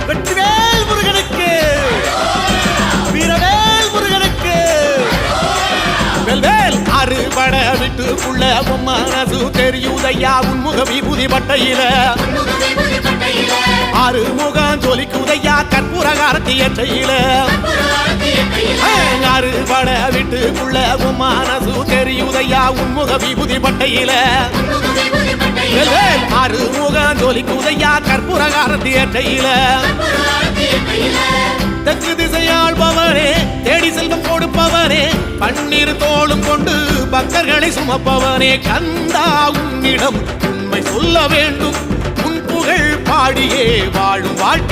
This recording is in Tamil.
வெற்றிவேல் முருகனுக்கு, வீரவேல் முருகனுக்கு. வெல்வேல் அறுபட வீட்டுக்குள்ள மனசு தெரியுதையா உன்முக விபூதி பட்டையில. ஆறுமுகம் ஜொலிக்குதையா கற்பூர காரத்தி எற்றையில. அறுபட வீட்டுக்குள்ள மனசு தெரியுதையா உன்முக விபூதி பட்டையில. ஆறுமுகம் ஜொலிக்குதையா கற்பூர காரத்தி எற்றையில. தெற்கு திசையாள்பவரே தேடி செல்வம் கொடுப்பவரே பன்னீர் தோளும் கொண்டு பக்தர்களை சுமப்பவனே கந்தா உன்னிடம் உண்மை சொல்ல வேண்டும் உன் புகழ் பாடியே வாழும் வாழ்க்கை